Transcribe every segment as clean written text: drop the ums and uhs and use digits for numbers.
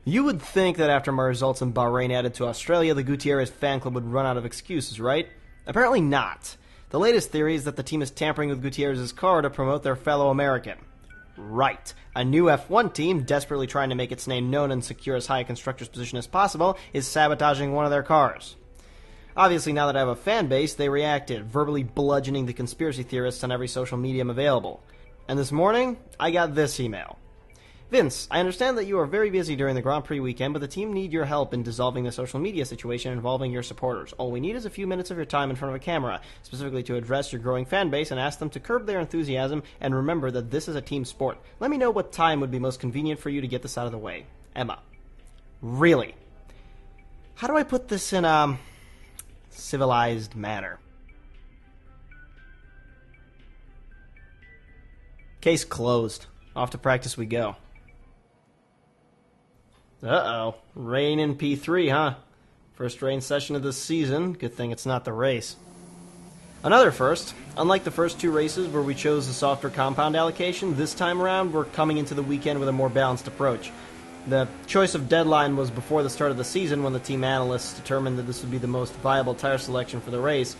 You would think that after my results in Bahrain added to Australia, the Gutierrez fan club would run out of excuses, right? Apparently not. The latest theory is that the team is tampering with Gutierrez's car to promote their fellow American. Right. A new F1 team, desperately trying to make its name known and secure as high a constructor's position as possible, is sabotaging one of their cars. Obviously, now that I have a fan base, they reacted, verbally bludgeoning the conspiracy theorists on every social medium available. And this morning, I got this email. Vince, I understand that you are very busy during the Grand Prix weekend, but the team need your help in dissolving the social media situation involving your supporters. All we need is a few minutes of your time in front of a camera, specifically to address your growing fan base and ask them to curb their enthusiasm and remember that this is a team sport. Let me know what time would be most convenient for you to get this out of the way. Emma. Really? How do I put this in a civilized manner? Case closed. Off to practice we go. Uh-oh. Rain in P3, huh? First rain session of the season. Good thing it's not the race. Another first. Unlike the first two races where we chose the softer compound allocation, this time around we're coming into the weekend with a more balanced approach. The choice of deadline was before the start of the season when the team analysts determined that this would be the most viable tire selection for the race.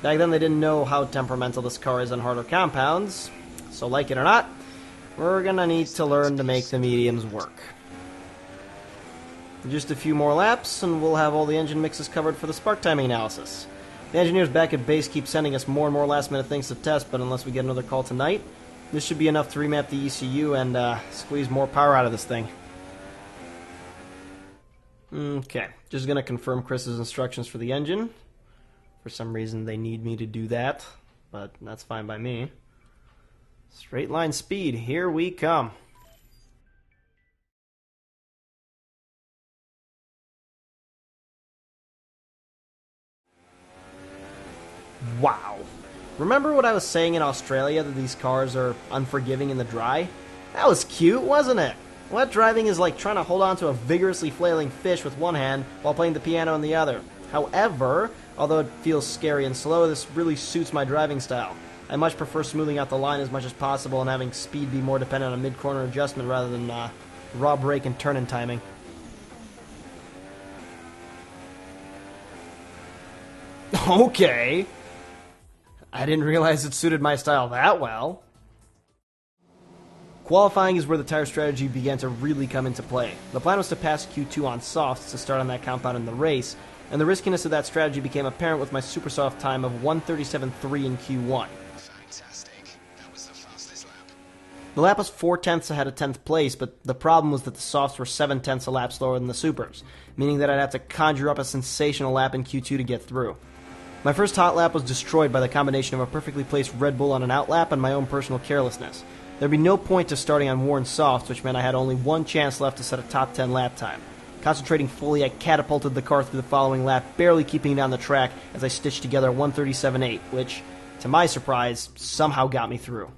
Back then they didn't know how temperamental this car is on harder compounds, so like it or not, we're gonna need to learn to make the mediums work. Just a few more laps, and we'll have all the engine mixes covered for the spark timing analysis. The engineers back at base keep sending us more and more last-minute things to test, but unless we get another call tonight, this should be enough to remap the ECU and squeeze more power out of this thing. Okay, just gonna confirm Chris's instructions for the engine. For some reason they need me to do that, but that's fine by me. Straight line speed, here we come. Wow. Remember what I was saying in Australia, that these cars are unforgiving in the dry? That was cute, wasn't it? Wet driving is like trying to hold on to a vigorously flailing fish with one hand while playing the piano in the other. However, although it feels scary and slow, this really suits my driving style. I much prefer smoothing out the line as much as possible and having speed be more dependent on mid-corner adjustment rather than raw brake and turn-in timing. Okay. I didn't realize it suited my style that well. Qualifying is where the tire strategy began to really come into play. The plan was to pass Q2 on softs to start on that compound in the race, and the riskiness of that strategy became apparent with my super soft time of 1:37.3 in Q1. Fantastic. That was the fastest lap. The lap was 4/10 ahead of 10th place, but the problem was that the softs were 7/10 a lap slower than the supers, meaning that I'd have to conjure up a sensational lap in Q2 to get through. My first hot lap was destroyed by the combination of a perfectly placed Red Bull on an outlap and my own personal carelessness. There'd be no point to starting on worn softs, which meant I had only one chance left to set a top 10 lap time. Concentrating fully, I catapulted the car through the following lap, barely keeping it on the track as I stitched together a 1:37.8, which, to my surprise, somehow got me through.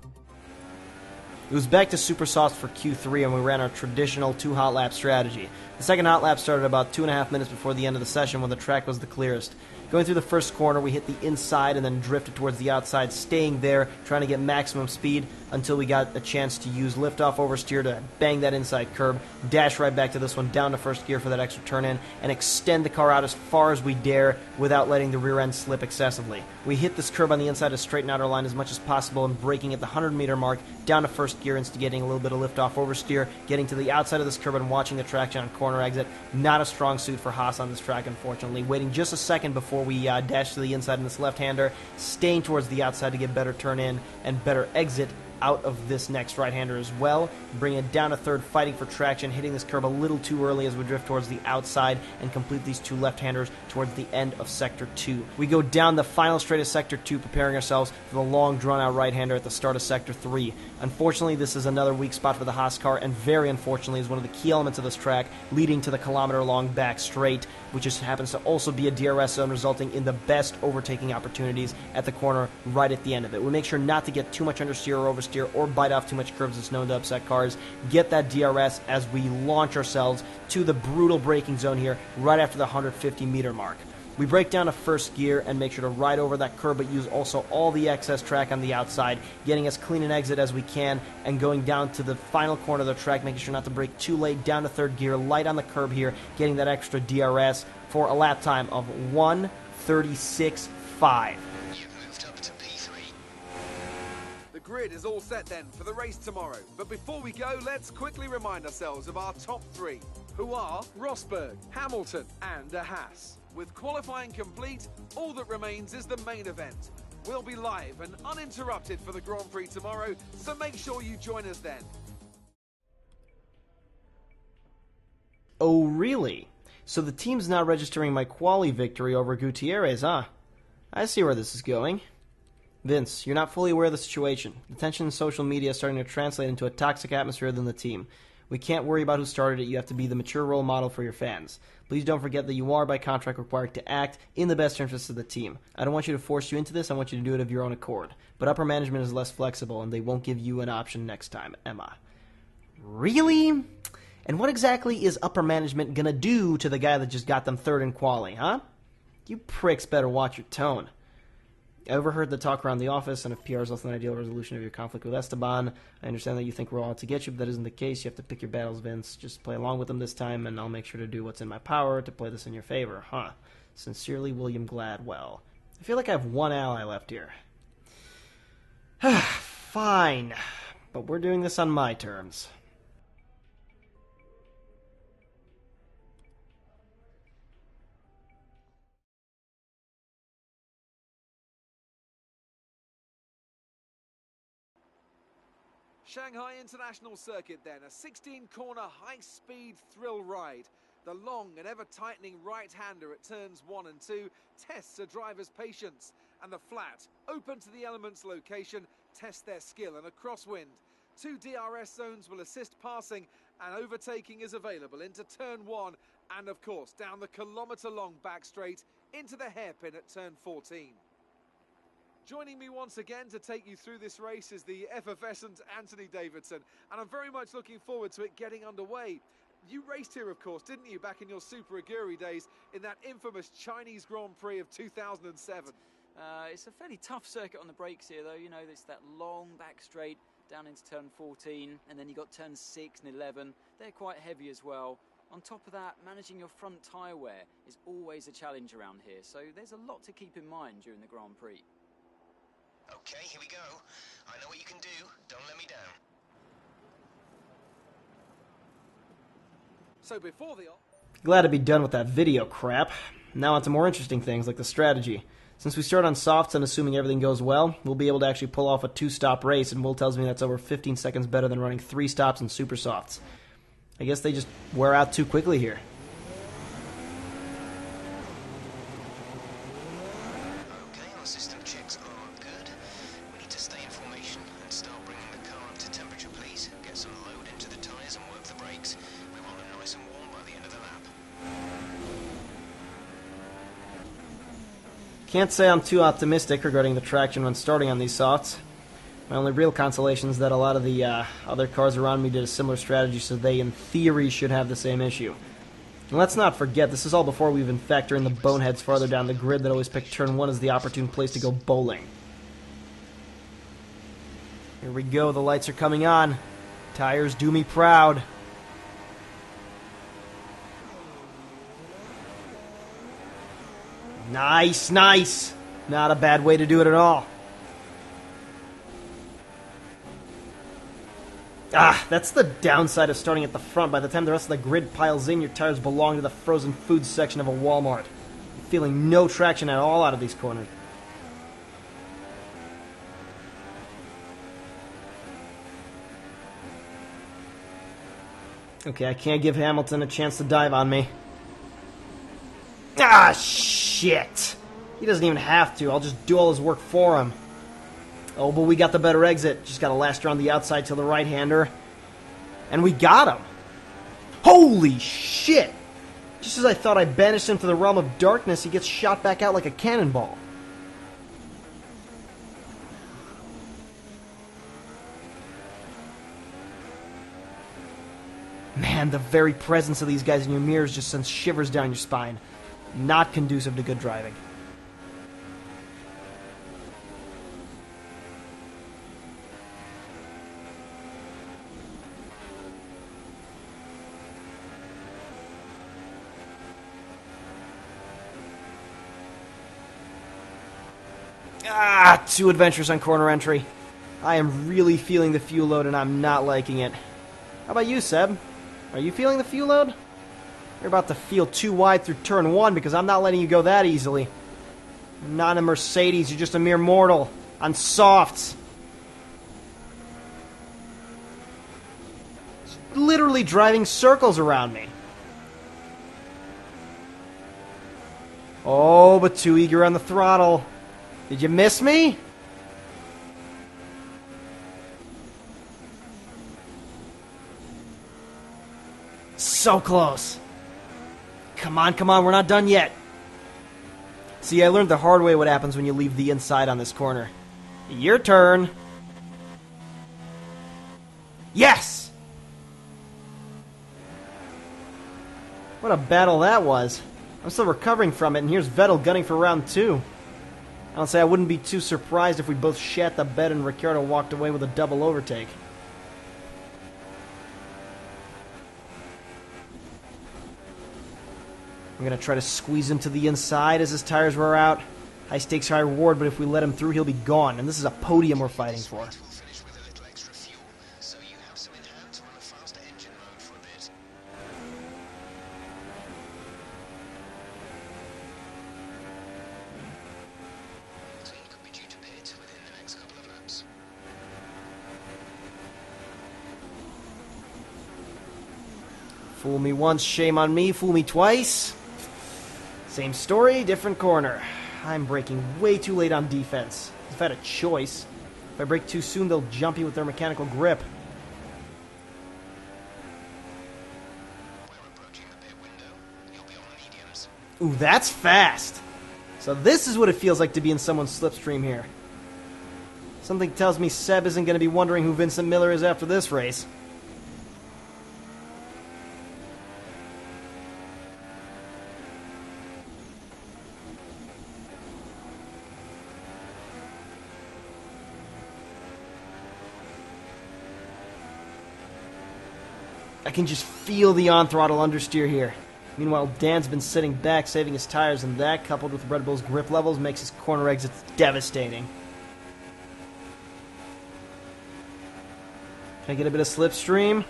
It was back to super softs for Q3, and we ran our traditional 2 hot lap strategy. The second hot lap started about 2.5 minutes before the end of the session when the track was the clearest. Going through the first corner, we hit the inside and then drifted towards the outside, staying there, trying to get maximum speed until we got a chance to use liftoff oversteer to bang that inside curb, dash right back to this one, down to first gear for that extra turn-in, and extend the car out as far as we dare without letting the rear end slip excessively. We hit this curb on the inside to straighten out our line as much as possible and braking at the 100-meter mark, down to first gear, instigating a little bit of liftoff oversteer, getting to the outside of this curb and watching the traction on corner exit. Not a strong suit for Haas on this track, unfortunately. Waiting just a second before we dash to the inside in this left-hander, staying towards the outside to get better turn-in and better exit out of this next right-hander as well, bringing it down to third, fighting for traction, hitting this curb a little too early as we drift towards the outside and complete these 2 left-handers towards the end of Sector 2. We go down the final straight of Sector 2, preparing ourselves for the long, drawn-out right-hander at the start of Sector 3. Unfortunately, this is another weak spot for the Haas car, and very unfortunately is one of the key elements of this track, leading to the kilometer-long back straight, which just happens to also be a DRS zone, resulting in the best overtaking opportunities at the corner right at the end of it. We make sure not to get too much understeer or oversteer or bite off too much curves that's known to upset cars. Get that DRS as we launch ourselves to the brutal braking zone here right after the 150-meter mark. We break down to first gear and make sure to ride over that curb, but use also all the excess track on the outside, getting as clean an exit as we can, and going down to the final corner of the track, making sure not to brake too late, down to third gear, light on the curb here, getting that extra DRS for a lap time of 1:36.5. You've moved up to P3. The grid is all set then for the race tomorrow. But before we go, let's quickly remind ourselves of our top three, who are Rosberg, Hamilton, and De Haas. With qualifying complete, all that remains is the main event. We'll be live and uninterrupted for the Grand Prix tomorrow, so make sure you join us then. Oh, really? So the team's now registering my quali victory over Gutierrez, huh? I see where this is going. Vince, you're not fully aware of the situation. The tension in social media is starting to translate into a toxic atmosphere within the team. We can't worry about who started it. You have to be the mature role model for your fans. Please don't forget that you are, by contract, required to act in the best interest of the team. I don't want you to force you into this. I want you to do it of your own accord. But upper management is less flexible, and they won't give you an option next time, Emma. Really? And what exactly is upper management gonna do to the guy that just got them third in quali, huh? You pricks better watch your tone. I overheard the talk around the office, and if PR is less than an ideal resolution of your conflict with Esteban, I understand that you think we're all out to get you, but that isn't the case. You have to pick your battles, Vince. Just play along with them this time, and I'll make sure to do what's in my power to play this in your favor, huh? Sincerely, William Gladwell. I feel like I have one ally left here. Fine, but we're doing this on my terms. Shanghai International Circuit then, a 16-corner high-speed thrill ride. The long and ever-tightening right-hander at turns 1 and 2 tests a driver's patience, and the flat, open to the elements location, tests their skill in a crosswind. 2 DRS zones will assist passing, and overtaking is available into turn 1, and of course down the kilometre-long back straight into the hairpin at turn 14. Joining me once again to take you through this race is the effervescent Anthony Davidson, and I'm very much looking forward to it getting underway. You raced here, of course, didn't you, back in your Super Aguri days in that infamous Chinese Grand Prix of 2007? It's a fairly tough circuit on the brakes here, though. You know, it's that long back straight down into turn 14, and then you got turns 6 and 11. They're quite heavy as well. On top of that, managing your front tyre wear is always a challenge around here, so there's a lot to keep in mind during the Grand Prix. Okay, here we go. I know what you can do. Don't let me down. So before the... Glad to be done with that video crap. Now on to more interesting things like the strategy. Since we start on softs and assuming everything goes well, we'll be able to actually pull off a 2-stop race, and Will tells me that's over 15 seconds better than running 3 stops in super softs. I guess they just wear out too quickly here. Okay, our system checks are good. We need to stay in formation and start bringing the car up to temperature, please. Get some load into the tyres and work the brakes. We want them nice and warm by the end of the lap. Can't say I'm too optimistic regarding the traction when starting on these softs. My only real consolation is that a lot of the other cars around me did a similar strategy, so they, in theory, should have the same issue. And let's not forget, this is all before we even factor in the boneheads farther down the grid that always pick turn 1 as the opportune place to go bowling. Here we go, the lights are coming on. Tires do me proud. Nice, nice. Not a bad way to do it at all. That's the downside of starting at the front. By the time the rest of the grid piles in, your tires belong to the frozen food section of a Walmart. I'm feeling no traction at all out of these corners. Okay, I can't give Hamilton a chance to dive on me. Shit! He doesn't even have to. I'll just do all his work for him. Oh, but we got the better exit. Just gotta last around the outside to the right-hander. And we got him! Holy shit! Just as I thought I banished him to the realm of darkness, he gets shot back out like a cannonball. Man, the very presence of these guys in your mirrors just sends shivers down your spine. Not conducive to good driving. Ah, too adventurous on corner entry. I am really feeling the fuel load and I'm not liking it. How about you, Seb? Are you feeling the fuel load? You're about to feel too wide through turn 1 because I'm not letting you go that easily. You're not a Mercedes, you're just a mere mortal. On softs. It's literally driving circles around me. Oh, but too eager on the throttle. Did you miss me? So close. Come on, we're not done yet. See, I learned the hard way what happens when you leave the inside on this corner. Your turn. Yes! What a battle that was. I'm still recovering from it, and here's Vettel gunning for round 2. I'll say I wouldn't be too surprised if we both shat the bed and Ricciardo walked away with a double overtake. I'm going to try to squeeze him to the inside as his tires wear out. High stakes, high reward, but if we let him through, he'll be gone. And this is a podium we're fighting for. We'll finish with a little extra fuel, so you have some in hand to run a faster engine mode for a bit. Team could be due to pit within the next couple of laps. Fool me once, shame on me. Fool me twice. Same story, different corner. I'm braking way too late on defense. If I had a choice, if I brake too soon, they'll jump you with their mechanical grip. We're approaching the pit window. You'll be on the mediums. Ooh, that's fast! So this is what it feels like to be in someone's slipstream here. Something tells me Seb isn't going to be wondering who Vincent Miller is after this race. I can just feel the on-throttle understeer here. Meanwhile, Dan's been sitting back, saving his tires, and that, coupled with Red Bull's grip levels, makes his corner exits devastating. Can I get a bit of slipstream?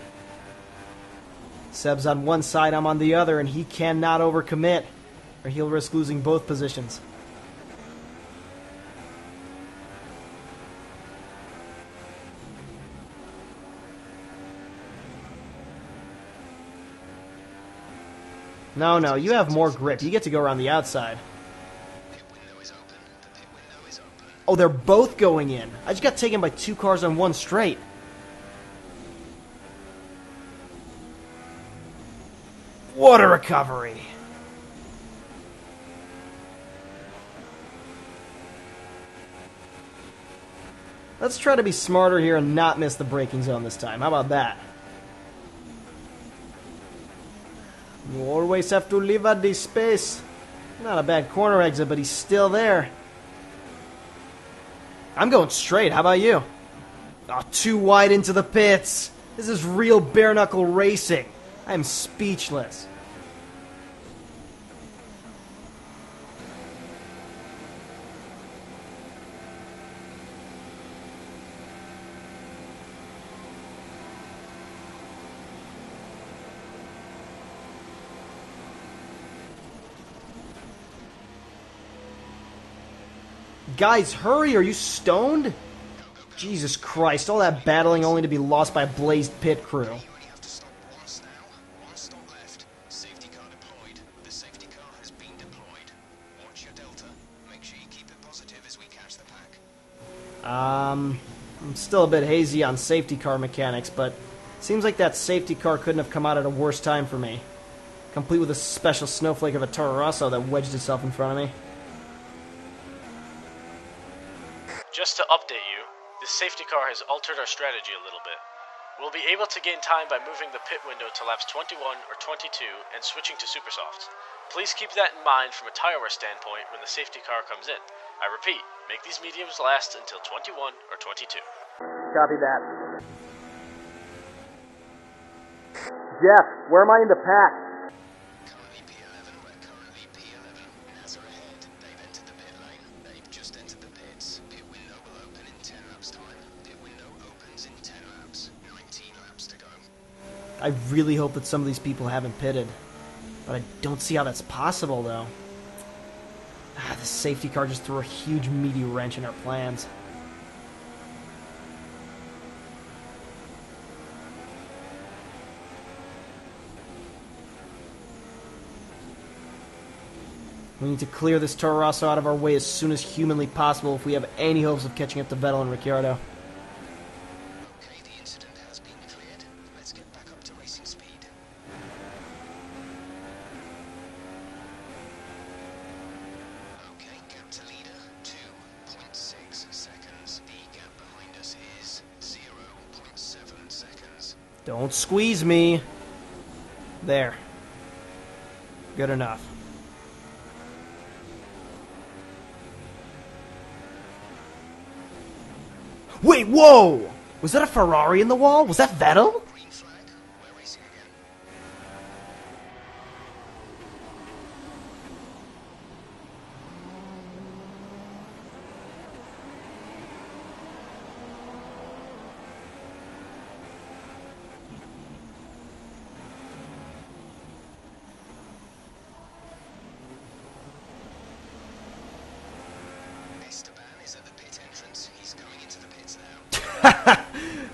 Seb's on one side, I'm on the other, and he cannot overcommit, or he'll risk losing both positions. No, you have more grip. You get to go around the outside. Pit window is open. The pit window is open. Oh, they're both going in. I just got taken by 2 cars on one straight. What a recovery. Let's try to be smarter here and not miss the braking zone this time. How about that? You always have to leave at this space. Not a bad corner exit, but he's still there. I'm going straight. How about you? Oh, too wide into the pits. This is real bare-knuckle racing. I am speechless. Guys, hurry! Are you stoned? Jesus Christ, all that battling only to be lost by a blazed pit crew. You only have to stop once now. 1 stop left. Safety car deployed. The safety car has been deployed. Watch your delta. Make sure you keep it positive as we catch the pack. I'm still a bit hazy on safety car mechanics, but seems like that safety car couldn't have come out at a worse time for me. Complete with a special snowflake of a Toro Rosso that wedged itself in front of me. Just to update you, this safety car has altered our strategy a little bit. We'll be able to gain time by moving the pit window to laps 21 or 22 and switching to super softs. Please keep that in mind from a tire wear standpoint when the safety car comes in. I repeat, make these mediums last until 21 or 22. Copy that. Jeff, where am I in the pack? Currently P11, we're currently P11. Nas are ahead. They've entered the pit lane. They've just entered the pits. Pit window will open in 10 laps time. Pit window opens in 10 laps. 19 laps to go. I really hope that some of these people haven't pitted. But I don't see how that's possible, though. The safety car just threw a huge meaty wrench in our plans. We need to clear this Toro Rosso out of our way as soon as humanly possible if we have any hopes of catching up to Vettel and Ricciardo. Okay, the incident has been cleared. Let's get back up to racing speed. Okay, gap to leader, 2.6 seconds. The gap behind us is 0.7 seconds. Don't squeeze me. There. Good enough. Wait, whoa! Was that a Ferrari in the wall? Was that Vettel? Green flag, we're racing again. Esteban is at the pit entrance. He's going into the pits now.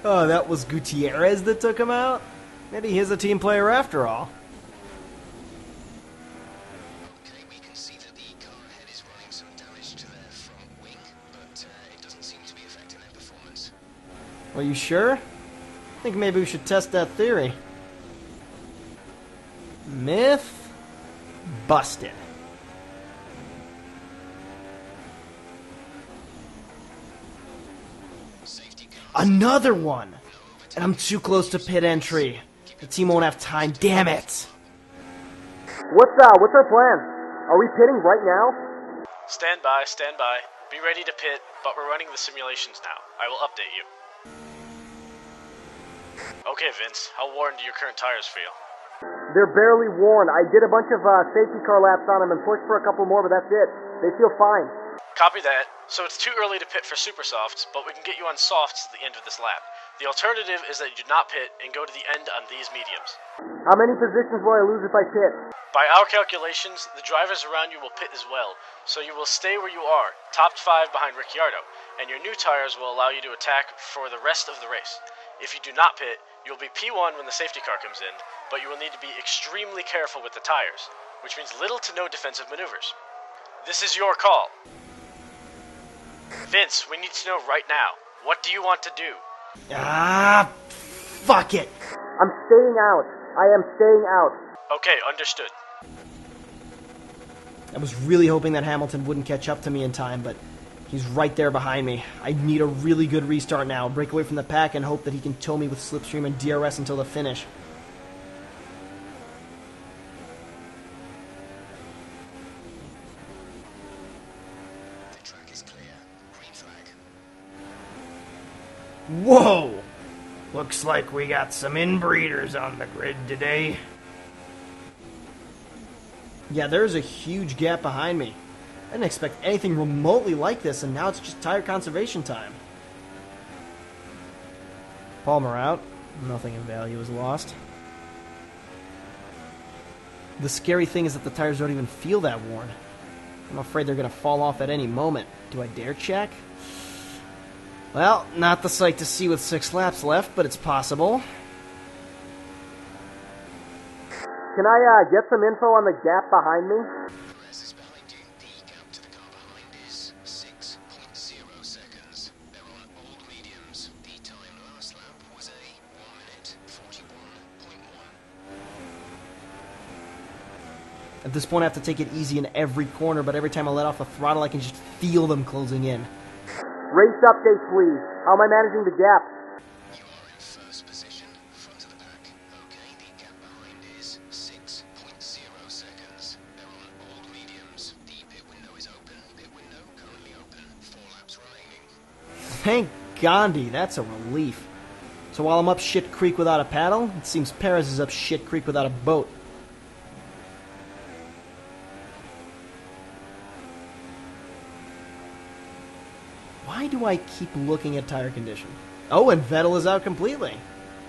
Oh, that was Gutierrez that took him out? Maybe he's a team player after all. Okay, we can see that the car ahead is running some damage to their front wing, but it doesn't seem to be affecting their performance. Are you sure? I think maybe we should test that theory. Myth busted. Safety car. Another one! And I'm too close to pit entry. The team won't have time, damn it! What's our plan? Are we pitting right now? Stand by, stand by. Be ready to pit, but we're running the simulations now. I will update you. Okay, Vince, how worn do your current tires feel? They're barely worn. I did a bunch of safety car laps on them and pushed for a couple more, but that's it. They feel fine. Copy that. So it's too early to pit for super softs, but we can get you on softs at the end of this lap. The alternative is that you do not pit and go to the end on these mediums. How many positions will I lose if I pit? By our calculations, the drivers around you will pit as well, so you will stay where you are, top 5 behind Ricciardo, and your new tires will allow you to attack for the rest of the race. If you do not pit, you will be P1 when the safety car comes in, but you will need to be extremely careful with the tires, which means little to no defensive maneuvers. This is your call. Vince, we need to know right now. What do you want to do? Fuck it. I'm staying out. I am staying out. Okay, understood. I was really hoping that Hamilton wouldn't catch up to me in time, but he's right there behind me. I need a really good restart now, break away from the pack, and hope that he can tow me with Slipstream and DRS until the finish. The track is clear. Green flag. Whoa! Looks like we got some inbreeders on the grid today. Yeah, there's a huge gap behind me. I didn't expect anything remotely like this, and now it's just tire conservation time. Palmer out. Nothing in value is lost. The scary thing is that the tires don't even feel that worn. I'm afraid they're going to fall off at any moment. Do I dare check? Well, not the sight to see with 6 laps left, but it's possible. Can I get some info on the gap behind me? Perez is behind you. The gap to the car behind is 6.0 seconds. They're on old mediums. The time last lap was a 1 minute 41.1. At this point, I have to take it easy in every corner, but every time I let off the throttle, I can just feel them closing in. Race update, please. How am I managing the gap? You are in first position. Thank Gandhi, that's a relief. So while I'm up shit creek without a paddle, it seems Perez is up shit creek without a boat. Why do I keep looking at tire condition? Oh, and Vettel is out completely.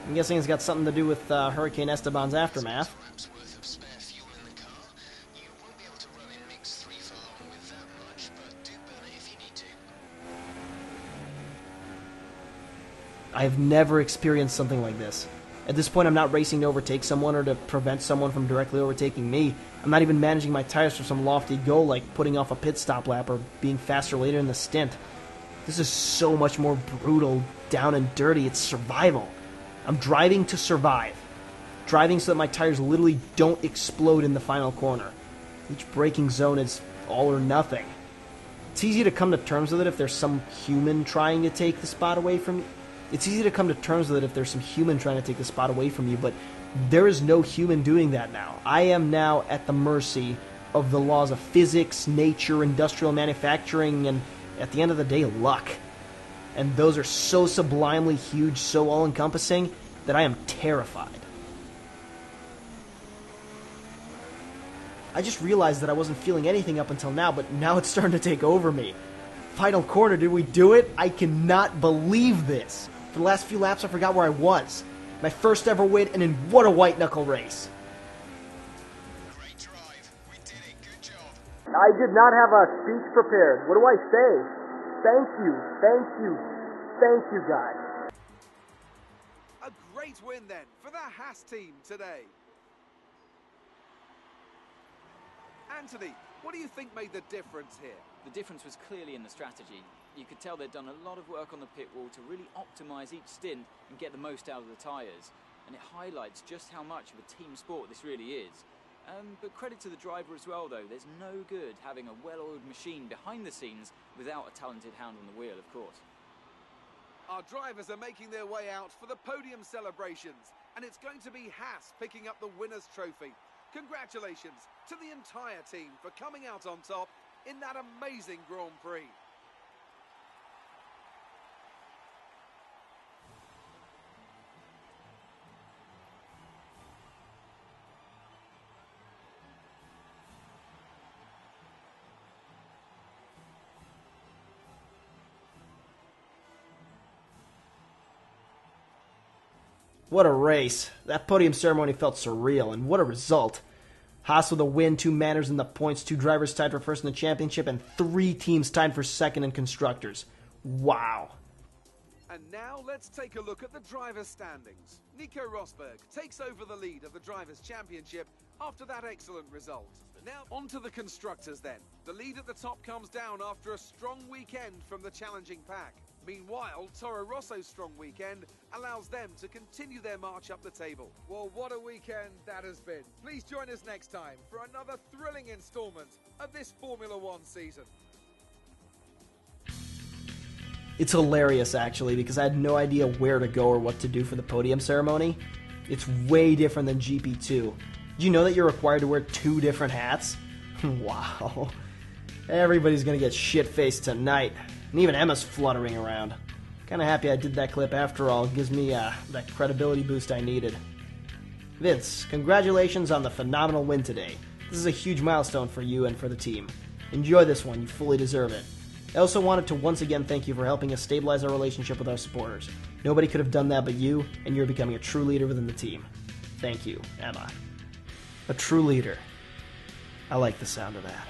I'm guessing it's got something to do with Hurricane Esteban's aftermath. Laps worth of spare fuel in the car. You won't be able to run in mix 3 for long with that much, but do burn it if you need to. I've never experienced something like this. At this point, I'm not racing to overtake someone or to prevent someone from directly overtaking me. I'm not even managing my tires for some lofty goal like putting off a pit stop lap or being faster later in the stint. This is so much more brutal, down and dirty. It's survival. I'm driving to survive. Driving so that my tires literally don't explode in the final corner. Each braking zone is all or nothing. It's easy to come to terms with it if there's some human trying to take the spot away from you. It's easy to come to terms with it if there's some human trying to take the spot away from you, but there is no human doing that now. I am now at the mercy of the laws of physics, nature, industrial manufacturing, and at the end of the day, luck. And those are so sublimely huge, so all-encompassing, that I am terrified. I just realized that I wasn't feeling anything up until now, but now it's starting to take over me. Final corner, did we do it? I cannot believe this. For the last few laps, I forgot where I was. My first ever win, and in what a white-knuckle race. Great drive. We did it. Good job. I did not have a speech prepared. What do I say? Thank you, thank you, thank you, guys. A great win then for the Haas team today. Anthony, what do you think made the difference here? The difference was clearly in the strategy. You could tell they'd done a lot of work on the pit wall to really optimise each stint and get the most out of the tyres. And it highlights just how much of a team sport this really is. But credit to the driver as well, though. There's no good having a well-oiled machine behind the scenes without a talented hand on the wheel, of course. Our drivers are making their way out for the podium celebrations, and it's going to be Haas picking up the winner's trophy. Congratulations to the entire team for coming out on top in that amazing Grand Prix. What a race. That podium ceremony felt surreal, and what a result. Haas with a win, 2 manners in the points, 2 drivers tied for first in the championship, and 3 teams tied for second in constructors. Wow. And now let's take a look at the drivers' standings. Nico Rosberg takes over the lead of the Drivers' Championship after that excellent result. Now on to the constructors then. The lead at the top comes down after a strong weekend from the challenging pack. Meanwhile, Toro Rosso's strong weekend allows them to continue their march up the table. Well, what a weekend that has been. Please join us next time for another thrilling installment of this Formula One season. It's hilarious, actually, because I had no idea where to go or what to do for the podium ceremony. It's way different than GP2. Did you know that you're required to wear 2 different hats? Wow. Everybody's gonna get shit-faced tonight. And even Emma's fluttering around. Kinda happy I did that clip after all. It gives me that credibility boost I needed. Vince, congratulations on the phenomenal win today. This is a huge milestone for you and for the team. Enjoy this one, you fully deserve it. I also wanted to once again thank you for helping us stabilize our relationship with our supporters. Nobody could have done that but you, and you're becoming a true leader within the team. Thank you, Emma. A true leader. I like the sound of that.